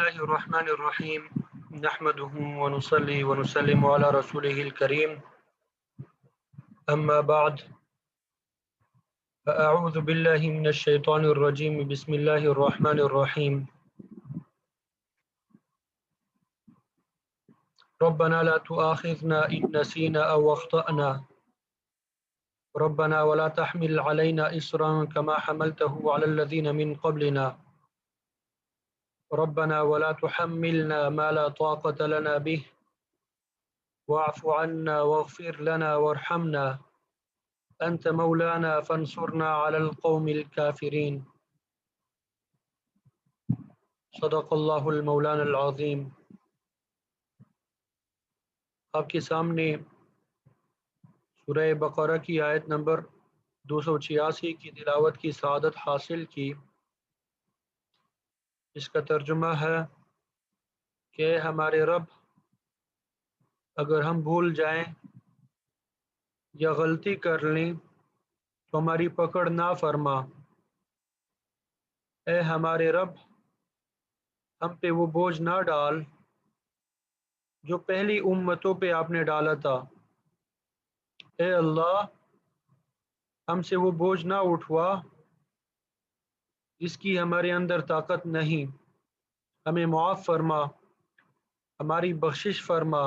الله الرحمن الرحيم نحمده ونصلي ونسلم على رسوله الكريم أما بعد فأعوذ بالله من الشيطان الرجيم بسم الله الرحمن الرحيم ربنا لا تؤاخذنا إن نسينا أو أخطأنا ربنا ولا تحمل علينا إصرا كما حملته على الذين من قبلنا ربنا ولا تحملنا ما لا طاقة لنا به واعف عنا واغفر لنا وارحمنا أنت مولانا فانصرنا على القوم الكافرين صدق اللہ المولانا العظیم۔ آپ کے سامنے سورہ بقرہ کی آیت نمبر 286 کی تلاوت کی سعادت حاصل کی، اس کا ترجمہ ہے کہ ہمارے رب اگر ہم بھول جائیں یا غلطی کر لیں تو ہماری پکڑ نہ فرما۔ اے ہمارے رب ہم پہ وہ بوجھ نہ ڈال جو پہلی امتوں پہ آپ نے ڈالا تھا۔ اے اللہ ہم سے وہ بوجھ نہ اٹھوا جس کی ہمارے اندر طاقت نہیں، ہمیں معاف فرما، ہماری بخشش فرما،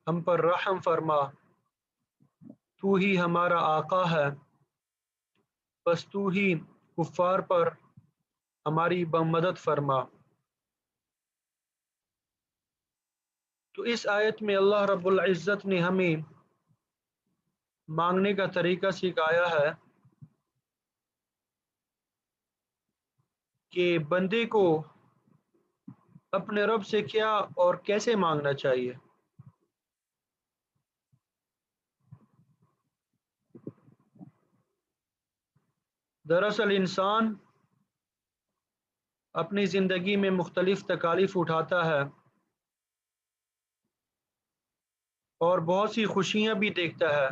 ہم پر رحم فرما۔ تو ہی ہمارا آقا ہے، بس تو ہی کفار پر ہماری مدد فرما۔ تو اس آیت میں اللہ رب العزت نے ہمیں مانگنے کا طریقہ سکھایا ہے کہ بندے کو اپنے رب سے کیا اور کیسے مانگنا چاہیے۔ دراصل انسان اپنی زندگی میں مختلف تکالیف اٹھاتا ہے اور بہت سی خوشیاں بھی دیکھتا ہے،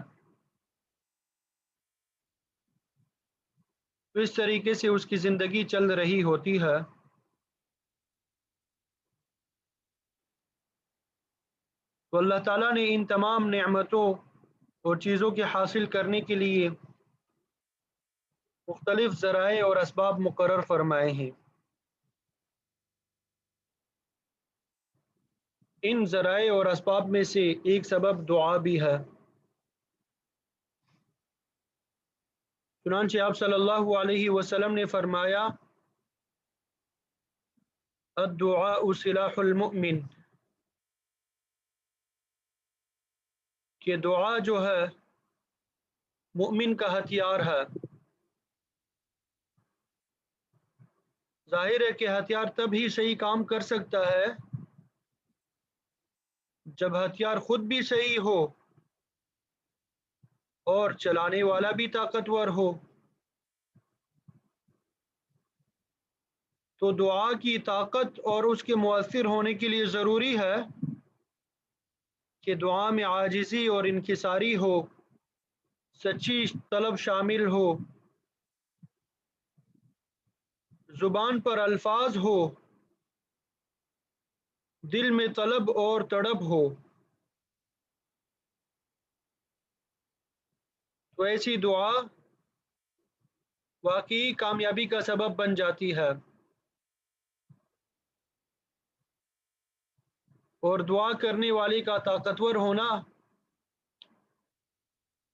تو اس طریقے سے اس کی زندگی چل رہی ہوتی ہے۔ تو اللہ تعالیٰ نے ان تمام نعمتوں اور چیزوں کے حاصل کرنے کے لیے مختلف ذرائع اور اسباب مقرر فرمائے ہیں۔ ان ذرائع اور اسباب میں سے ایک سبب دعا بھی ہے۔ چنانچہ آپ صلی اللہ علیہ وسلم نے فرمایا الدعاء سلاح المؤمن، کہ دعا جو ہے مومن کا ہتھیار ہے۔ ظاہر ہے کہ ہتھیار تب ہی صحیح کام کر سکتا ہے جب ہتھیار خود بھی صحیح ہو اور چلانے والا بھی طاقتور ہو۔ تو دعا کی طاقت اور اس کے مؤثر ہونے کے لیے ضروری ہے کہ دعا میں عاجزی اور انکساری ہو، سچی طلب شامل ہو، زبان پر الفاظ ہو، دل میں طلب اور تڑپ ہو۔ تو ایسی دعا واقعی کامیابی کا سبب بن جاتی ہے۔ اور دعا کرنے والے کا طاقتور ہونا،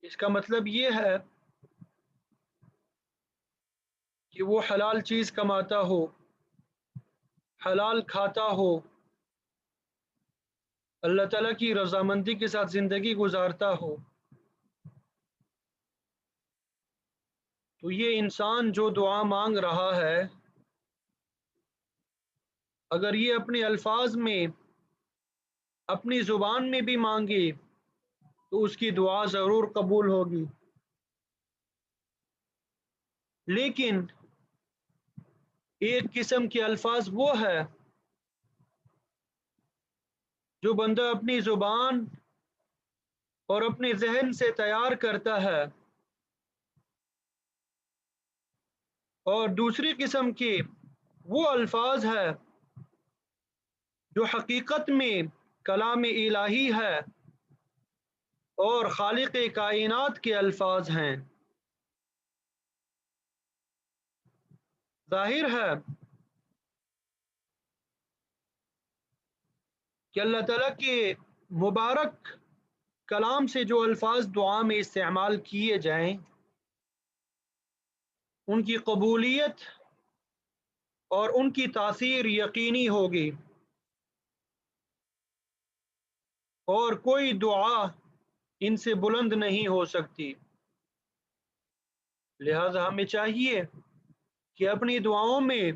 اس کا مطلب یہ ہے کہ وہ حلال چیز کماتا ہو، حلال کھاتا ہو، اللہ تعالیٰ کی رضامندی کے ساتھ زندگی گزارتا ہو۔ تو یہ انسان جو دعا مانگ رہا ہے، اگر یہ اپنے الفاظ میں، اپنی زبان میں بھی مانگے تو اس کی دعا ضرور قبول ہوگی۔ لیکن ایک قسم کے الفاظ وہ ہے جو بندہ اپنی زبان اور اپنے ذہن سے تیار کرتا ہے، اور دوسری قسم کے وہ الفاظ ہے جو حقیقت میں کلام الہی ہے اور خالق کائنات کے الفاظ ہیں۔ ظاہر ہے کہ اللہ تعالیٰ کے مبارک کلام سے جو الفاظ دعا میں استعمال کیے جائیں ان کی قبولیت اور ان کی تاثیر یقینی ہوگی، اور کوئی دعا ان سے بلند نہیں ہو سکتی۔ لہذا ہمیں چاہیے کہ اپنی دعاؤں میں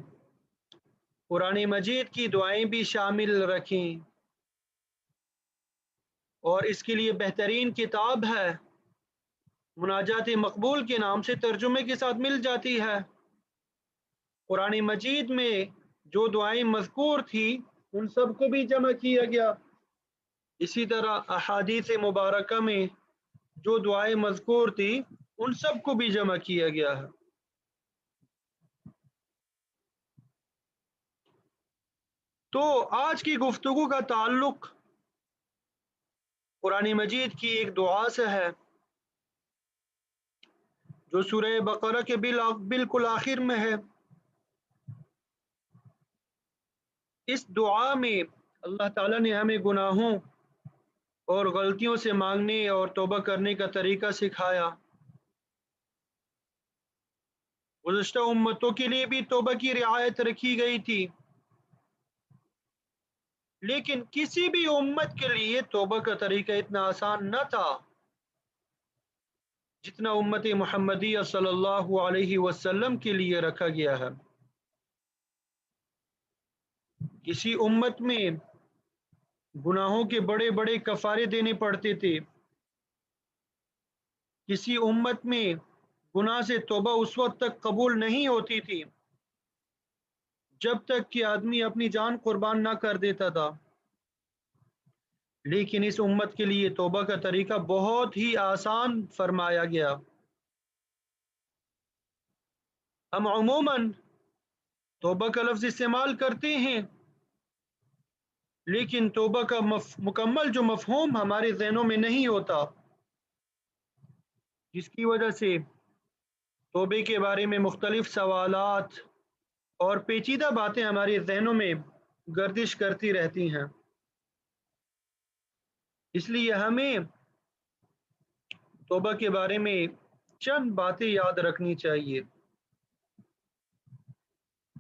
قرآن مجید کی دعائیں بھی شامل رکھیں، اور اس کے لیے بہترین کتاب ہے مناجات مقبول کے نام سے ترجمے کے ساتھ مل جاتی ہے۔ قرآن مجید میں جو دعائیں مذکور تھی ان سب کو بھی جمع کیا گیا، اسی طرح احادیث مبارکہ میں جو دعائیں مذکور تھی ان سب کو بھی جمع کیا گیا ہے۔ تو آج کی گفتگو کا تعلق قرآن مجید کی ایک دعا سے ہے جو سورہ بقرہ کے بالکل آخر میں ہے۔ اس دعا میں اللہ تعالیٰ نے ہمیں گناہوں اور غلطیوں سے مانگنے اور توبہ کرنے کا طریقہ سکھایا۔ گزشتہ امتوں کے لیے بھی توبہ کی رعایت رکھی گئی تھی، لیکن کسی بھی امت کے لیے توبہ کا طریقہ اتنا آسان نہ تھا جتنا امت محمدیہ صلی اللہ علیہ وسلم کے لیے رکھا گیا ہے۔ کسی امت میں گناہوں کے بڑے بڑے کفارے دینے پڑتے تھے، کسی امت میں گناہ سے توبہ اس وقت تک قبول نہیں ہوتی تھی جب تک کہ آدمی اپنی جان قربان نہ کر دیتا تھا، لیکن اس امت کے لیے توبہ کا طریقہ بہت ہی آسان فرمایا گیا۔ ہم عموماً توبہ کا لفظ استعمال کرتے ہیں، لیکن توبہ کا مکمل جو مفہوم ہمارے ذہنوں میں نہیں ہوتا، جس کی وجہ سے توبے کے بارے میں مختلف سوالات اور پیچیدہ باتیں ہمارے ذہنوں میں گردش کرتی رہتی ہیں۔ اس لیے ہمیں توبہ کے بارے میں چند باتیں یاد رکھنی چاہیے۔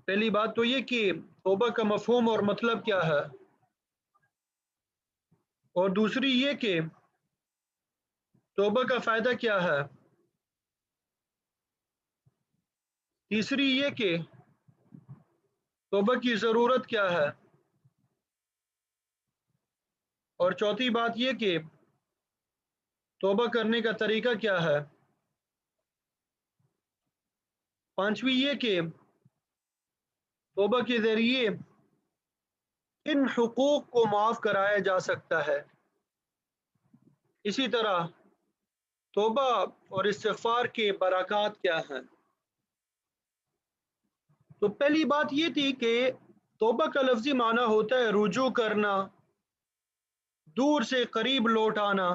پہلی بات تو یہ کہ توبہ کا مفہوم اور مطلب کیا ہے، اور دوسری یہ کہ توبہ کا فائدہ کیا ہے، تیسری یہ کہ توبہ کی ضرورت کیا ہے، اور چوتھی بات یہ کہ توبہ کرنے کا طریقہ کیا ہے، پانچویں یہ کہ توبہ کے ذریعے ان حقوق کو معاف کرایا جا سکتا ہے۔ اسی طرح توبہ اور استغفار کے برکات کیا ہیں۔ تو پہلی بات یہ تھی کہ توبہ کا لفظی معنی ہوتا ہے رجوع کرنا، دور سے قریب لوٹ آنا۔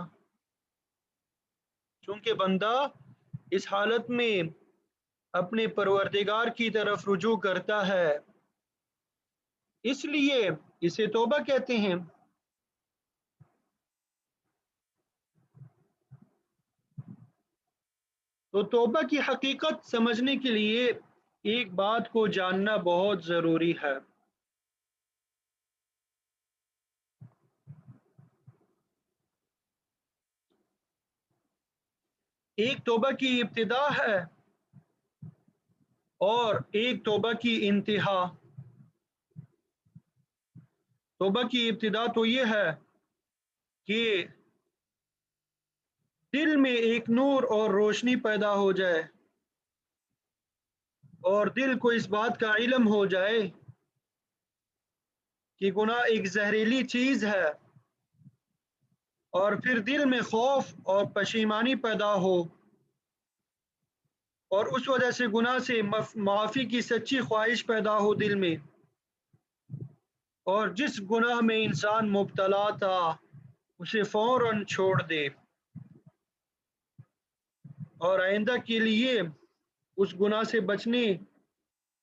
چونکہ بندہ اس حالت میں اپنے پروردگار کی طرف رجوع کرتا ہے، اس لیے اسے توبہ کہتے ہیں۔ تو توبہ کی حقیقت سمجھنے کے لیے ایک بات کو جاننا بہت ضروری ہے۔ ایک توبہ کی ابتدا ہے اور ایک توبہ کی انتہا۔ توبہ کی ابتدا تو یہ ہے کہ دل میں ایک نور اور روشنی پیدا ہو جائے، اور دل کو اس بات کا علم ہو جائے کہ گناہ ایک زہریلی چیز ہے، اور پھر دل میں خوف اور پشیمانی پیدا ہو، اور اس وجہ سے گناہ سے معافی کی سچی خواہش پیدا ہو دل میں، اور جس گناہ میں انسان مبتلا تھا اسے فوراً چھوڑ دے اور آئندہ کے لیے اس گناہ سے بچنے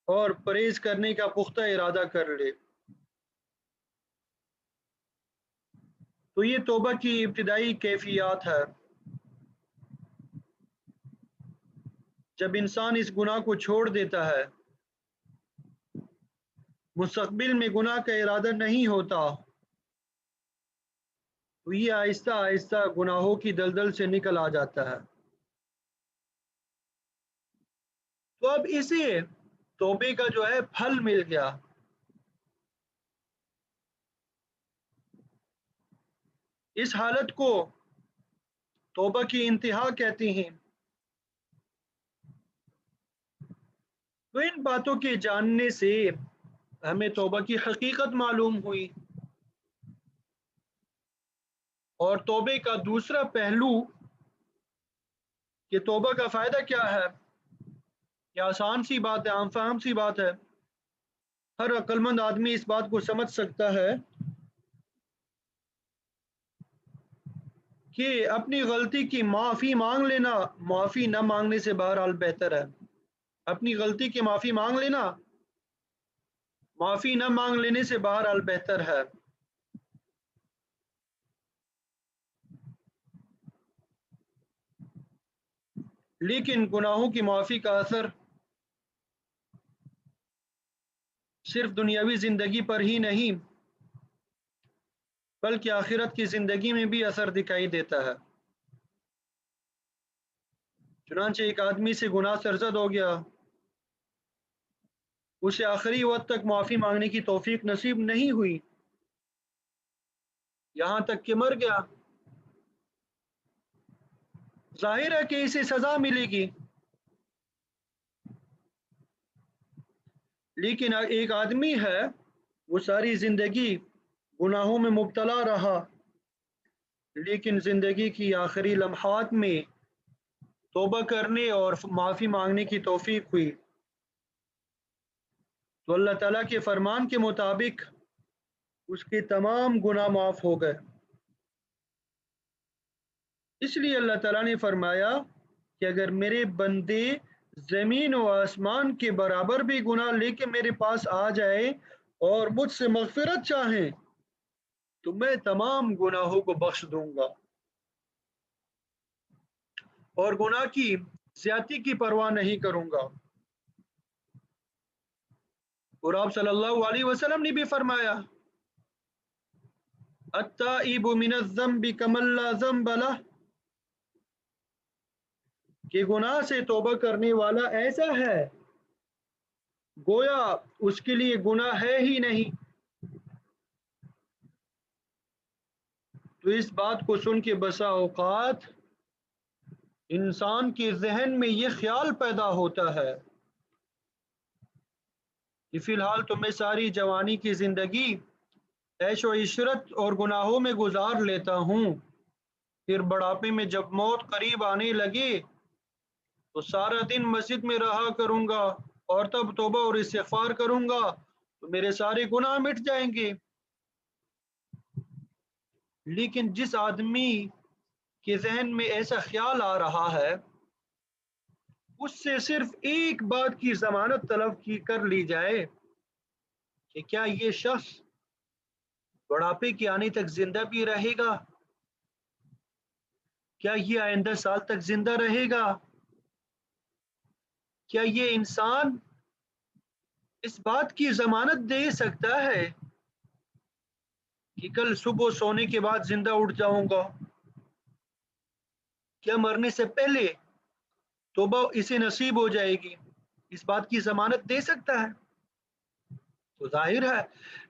اور پرہیز کرنے کا پختہ ارادہ کر لے۔ تو یہ توبہ کی ابتدائی کیفیات ہے۔ جب انسان اس گناہ کو چھوڑ دیتا ہے، مستقبل میں گناہ کا ارادہ نہیں ہوتا، تو یہ آہستہ آہستہ گناہوں کی دلدل سے نکل آ جاتا ہے۔ تو اب اسے توبے کا جو ہے پھل مل گیا۔ اس حالت کو توبہ کی انتہا کہتے ہیں۔ تو ان باتوں کے جاننے سے ہمیں توبہ کی حقیقت معلوم ہوئی، اور توبے کا دوسرا پہلو کہ توبہ کا فائدہ کیا ہے، یہ آسان سی بات ہے، عام فہم سی بات ہے، ہر عقل مند آدمی اس بات کو سمجھ سکتا ہے کہ اپنی غلطی کی معافی مانگ لینا معافی نہ مانگنے سے بہرحال بہتر ہے۔ اپنی غلطی کی معافی مانگ لینا معافی نہ مانگ لینے سے بہرحال بہتر ہے۔ لیکن گناہوں کی معافی کا اثر صرف دنیاوی زندگی پر ہی نہیں بلکہ آخرت کی زندگی میں بھی اثر دکھائی دیتا ہے۔ چنانچہ ایک آدمی سے گناہ سرزد ہو گیا، اسے آخری وقت تک معافی مانگنے کی توفیق نصیب نہیں ہوئی، یہاں تک کہ مر گیا، ظاہر ہے کہ اسے سزا ملے گی۔ لیکن ایک آدمی ہے، وہ ساری زندگی گناہوں میں مبتلا رہا، لیکن زندگی کی آخری لمحات میں توبہ کرنے اور معافی مانگنے کی توفیق ہوئی، تو اللہ تعالیٰ کے فرمان کے مطابق اس کے تمام گناہ معاف ہو گئے۔ اس لیے اللہ تعالیٰ نے فرمایا کہ اگر میرے بندے زمین و آسمان کے برابر بھی گناہ لے کے میرے پاس آ جائے اور مجھ سے مغفرت چاہیں تو میں تمام گناہوں کو بخش دوں گا، اور گناہ کی زیادتی کی پرواہ نہیں کروں گا۔ اور آپ صلی اللہ علیہ وسلم نے بھی فرمایا، التائب من الذنب کمن لا ذنب لہ، کہ گناہ سے توبہ کرنے والا ایسا ہے گویا اس کے لیے گناہ ہے ہی نہیں۔ تو اس بات کو سن کے بسا اوقات انسان کے ذہن میں یہ خیال پیدا ہوتا ہے کہ فی الحال تو میں ساری جوانی کی زندگی عیش و عشرت اور گناہوں میں گزار لیتا ہوں، پھر بڑھاپے میں جب موت قریب آنے لگے تو سارا دن مسجد میں رہا کروں گا اور تب توبہ اور استغفار کروں گا تو میرے سارے گناہ مٹ جائیں گے۔ لیکن جس آدمی کے ذہن میں ایسا خیال آ رہا ہے، اس سے صرف ایک بات کی ضمانت طلب کی کر لی جائے کہ کیا یہ شخص بڑھاپے کے آنے تک زندہ بھی رہے گا، کیا یہ آئندہ سال تک زندہ رہے گا، کیا یہ انسان اس بات کی ضمانت دے سکتا ہے کہ کل صبح سونے کے بعد زندہ اٹھ جاؤں گا، کیا مرنے سے پہلے توبہ اسے نصیب ہو جائے گی، اس بات کی ضمانت دے سکتا ہے؟ تو ظاہر ہے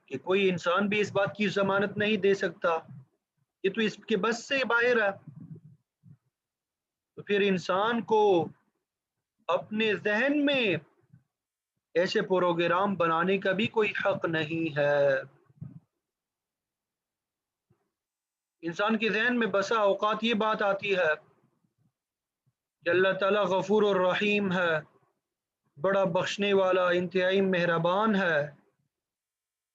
کہ کوئی انسان بھی اس بات کی ضمانت نہیں دے سکتا، یہ تو اس کے بس سے باہر ہے۔ تو پھر انسان کو اپنے ذہن میں ایسے پروگرام بنانے کا بھی کوئی حق نہیں ہے۔ انسان کے ذہن میں بسا اوقات یہ بات آتی ہے کہ اللہ تعالیٰ غفور الرحیم ہے، بڑا بخشنے والا، انتہائی مہربان ہے،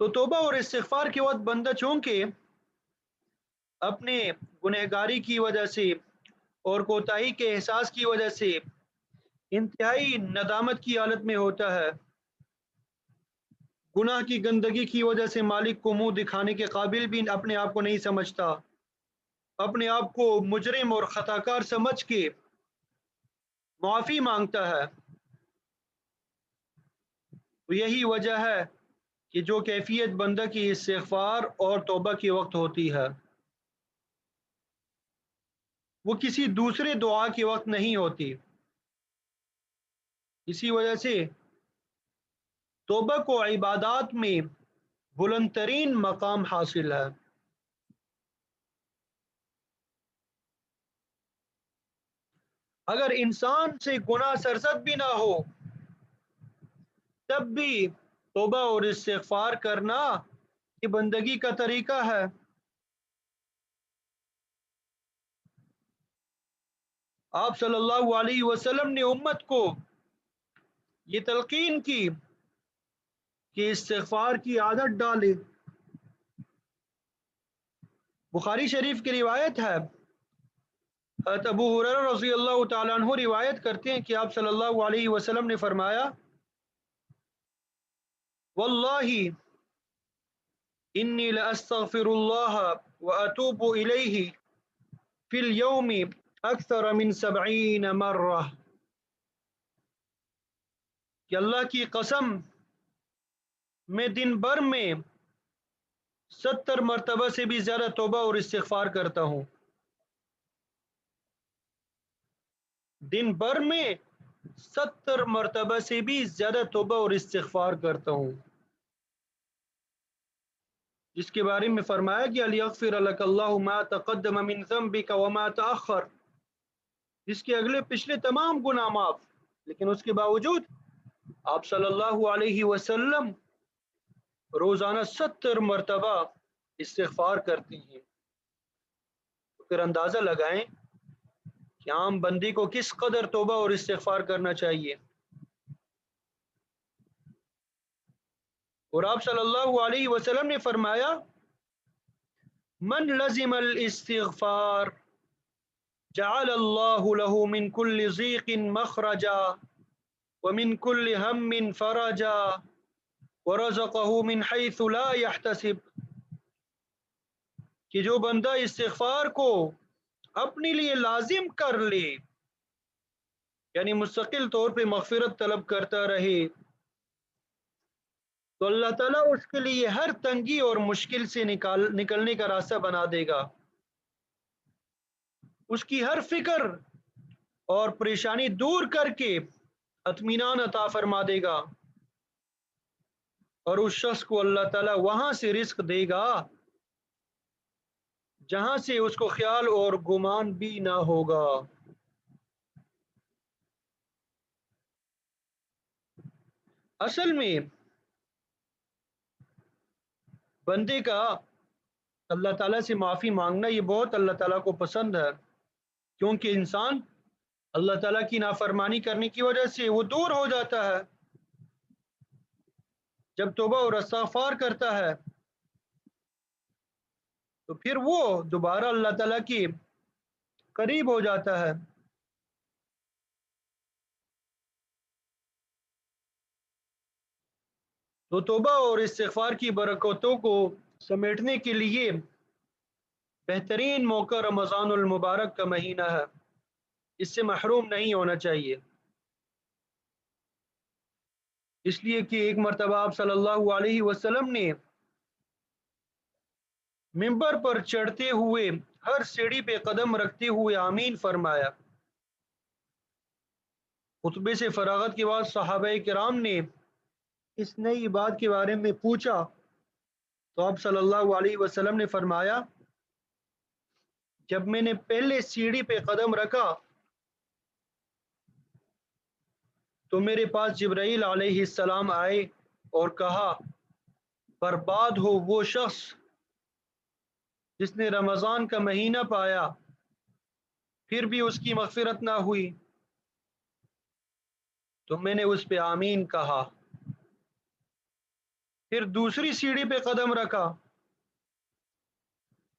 تو توبہ اور استغفار کے وقت بندہ چونکہ اپنے گنہگاری کی وجہ سے اور کوتاہی کے احساس کی وجہ سے انتہائی ندامت کی حالت میں ہوتا ہے، گناہ کی گندگی کی وجہ سے مالک کو منہ دکھانے کے قابل بھی اپنے آپ کو نہیں سمجھتا، اپنے آپ کو مجرم اور خطاکار سمجھ کے معافی مانگتا ہے، تو یہی وجہ ہے کہ جو کیفیت بندہ کی استغفار اور توبہ کے وقت ہوتی ہے وہ کسی دوسرے دعا کے وقت نہیں ہوتی۔ اسی وجہ سے توبہ کو عبادات میں بلند ترین مقام حاصل ہے۔ اگر انسان سے گناہ سرزد بھی نہ ہو تب بھی توبہ اور استغفار کرنا یہ بندگی کا طریقہ ہے۔ آپ صلی اللہ علیہ وسلم نے امت کو یہ تلقین کی کہ استغفار کی عادت ڈالے۔ بخاری شریف کی روایت ہے، حضرت ابو ہریرہ رضی اللہ تعالیٰ عنہ روایت کرتے ہیں کہ آپ صلی اللہ علیہ وسلم نے فرمایا، واللہ انی لاستغفر اللہ واتوب الیہ فی اليوم اکثر من 70 مرہ، کہ اللہ کی قسم میں دن بھر میں 70 مرتبہ سے بھی زیادہ توبہ اور استغفار کرتا ہوں۔ دن بھر میں 70 مرتبہ سے بھی زیادہ توبہ اور استغفار کرتا ہوں، جس کے بارے میں فرمایا کہ لیغفر لک اللہ ما تقدم من ذنبک وما تأخر، جس کے اگلے پچھلے تمام گناہ معاف، لیکن اس کے باوجود آپ صلی اللہ علیہ وسلم روزانہ 70 مرتبہ استغفار کرتے ہیں۔ تو پھر اندازہ لگائیں کہ عام بندی کو کس قدر توبہ اور استغفار کرنا چاہیے۔ اور آپ صلی اللہ علیہ وسلم نے فرمایا، من لزم الاستغفار جعل اللہ له من كل ضیق مخرجا ومن كل هم فرجا ورزقه من حيث لا يحتسب، کہ جو بندہ استغفار کو اپنے لیے لازم کر لے، یعنی مستقل طور پہ مغفرت طلب کرتا رہے، تو اللہ تعالیٰ اس کے لیے ہر تنگی اور مشکل سے نکلنے کا راستہ بنا دے گا، اس کی ہر فکر اور پریشانی دور کر کے اطمینان عطا فرما دے گا، اور اس شخص کو اللہ تعالیٰ وہاں سے رزق دے گا جہاں سے اس کو خیال اور گمان بھی نہ ہوگا۔ اصل میں بندے کا اللہ تعالیٰ سے معافی مانگنا یہ بہت اللہ تعالیٰ کو پسند ہے، کیونکہ انسان اللہ تعالیٰ کی نافرمانی کرنے کی وجہ سے وہ دور ہو جاتا ہے، جب توبہ اور استغفار کرتا ہے تو پھر وہ دوبارہ اللہ تعالیٰ کے قریب ہو جاتا ہے۔ تو توبہ اور استغفار کی برکتوں کو سمیٹنے کے لیے بہترین موقع رمضان المبارک کا مہینہ ہے، اس سے محروم نہیں ہونا چاہیے۔ اس لیے کہ ایک مرتبہ آپ صلی اللہ علیہ وسلم نے منبر پر چڑھتے ہوئے ہر سیڑھی پہ قدم رکھتے ہوئے آمین فرمایا۔ خطبے سے فراغت کے بعد صحابہ کرام نے اس نئی بات کے بارے میں پوچھا تو آپ صلی اللہ علیہ وسلم نے فرمایا، جب میں نے پہلے سیڑھی پہ قدم رکھا تو میرے پاس جبرائیل علیہ السلام آئے اور کہا، برباد ہو وہ شخص جس نے رمضان کا مہینہ پایا پھر بھی اس کی مغفرت نہ ہوئی۔ تو میں نے اس پہ آمین کہا۔ پھر دوسری سیڑھی پہ قدم رکھا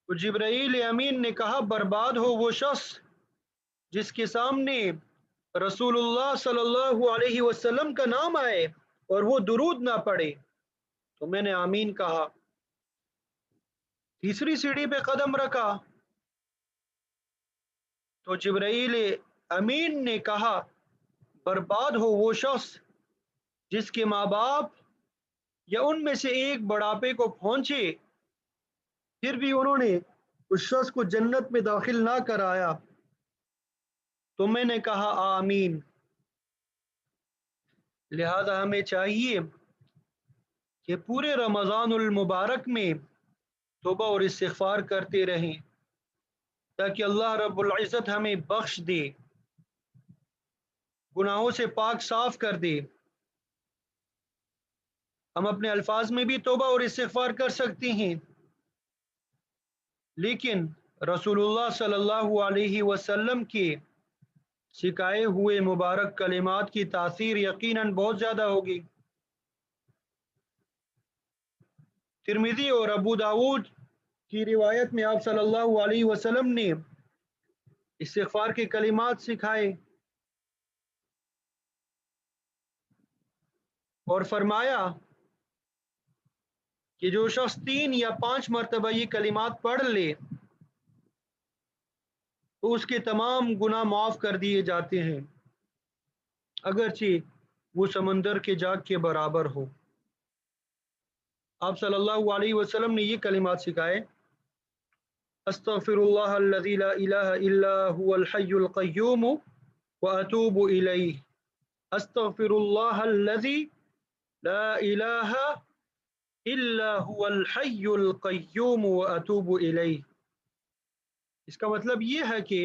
تو جبرائیل امین نے کہا برباد ہو وہ شخص جس کے سامنے رسول اللہ صلی اللہ علیہ وسلم کا نام آئے اور وہ درود نہ پڑے۔ تو میں نے آمین کہا۔ تیسری سیڑھی پہ قدم رکھا تو جبرائیل امین نے کہا برباد ہو وہ شخص جس کے ماں باپ یا ان میں سے ایک بڑھاپے کو پہنچے پھر بھی انہوں نے اس شخص کو جنت میں داخل نہ کرایا۔ تو میں نے کہا آمین۔ لہذا ہمیں چاہیے کہ پورے رمضان المبارک میں توبہ اور استغفار کرتے رہیں تاکہ اللہ رب العزت ہمیں بخش دے، گناہوں سے پاک صاف کر دے۔ ہم اپنے الفاظ میں بھی توبہ اور استغفار کر سکتے ہیں، لیکن رسول اللہ صلی اللہ علیہ وسلم کے سکھائے ہوئے مبارک کلمات کی تاثیر یقیناً بہت زیادہ ہوگی۔ ترمذی اور ابو داود کی روایت میں آپ صلی اللہ علیہ وسلم نے استغفار کے کلمات سکھائے اور فرمایا کہ جو شخص 3 یا 5 مرتبہ یہ کلمات پڑھ لے تو اس کے تمام گناہ معاف کر دیے جاتے ہیں، اگرچہ وہ سمندر کے جاگ کے برابر ہو۔ آپ صلی اللہ علیہ وسلم نے یہ کلمات سکھائے: استغفر اللہ الذی لا الہ الا هو الحی القیوم واتوب الیہ، استغفر اللہ الذی لا الہ الا هو الحی القیوم واتوب الیہ۔ اس کا مطلب یہ ہے کہ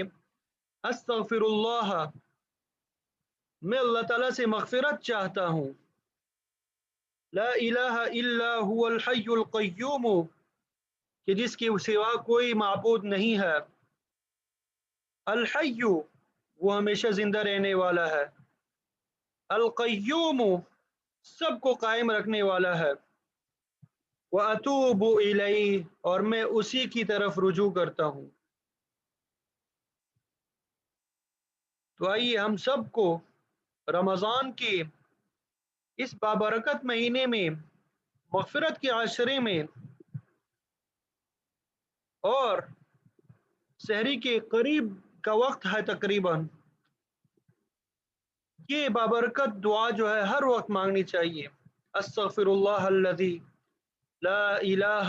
استغفر اللہ، میں اللہ تعالیٰ سے مغفرت چاہتا ہوں، لا الہ الا هو الحی القیوم، کہ جس کے سوا کوئی معبود نہیں ہے، الحی وہ ہمیشہ زندہ رہنے والا ہے، القیوم سب کو قائم رکھنے والا ہے، واتوب الیہ اور میں اسی کی طرف رجوع کرتا ہوں۔ تو آئیے ہم سب کو رمضان کے اس بابرکت مہینے میں، مغفرت کے عشرے میں اور سحری کے قریب کا وقت ہے تقریباً، یہ بابرکت دعا جو ہے ہر وقت مانگنی چاہیے: استغفر اللہ الذی لا الہ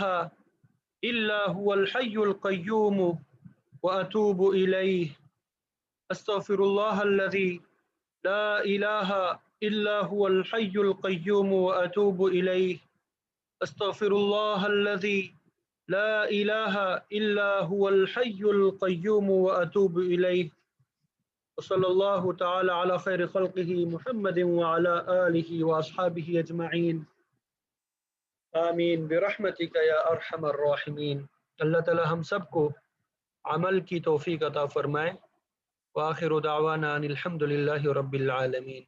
الا هو الحی القیوم واتوب الیہ، استغفر اللہ الذی لا الہ الا هو الحی القیوم واتوب الیہ، استغفر اللہ الذی لا الہ الا هو الحی القیوم واتوب الیہ، وصلی اللہ تعالی علی خیر خلقہ محمد وعلی آلہ واصحابہ اجمعین، آمین برحمتک یا ارحم الراحمین۔ اللہ تعالی ہم سب کو عمل کی توفیق عطا فرمائے۔ وآخر دعوانا ان الحمد للہ رب العالمین۔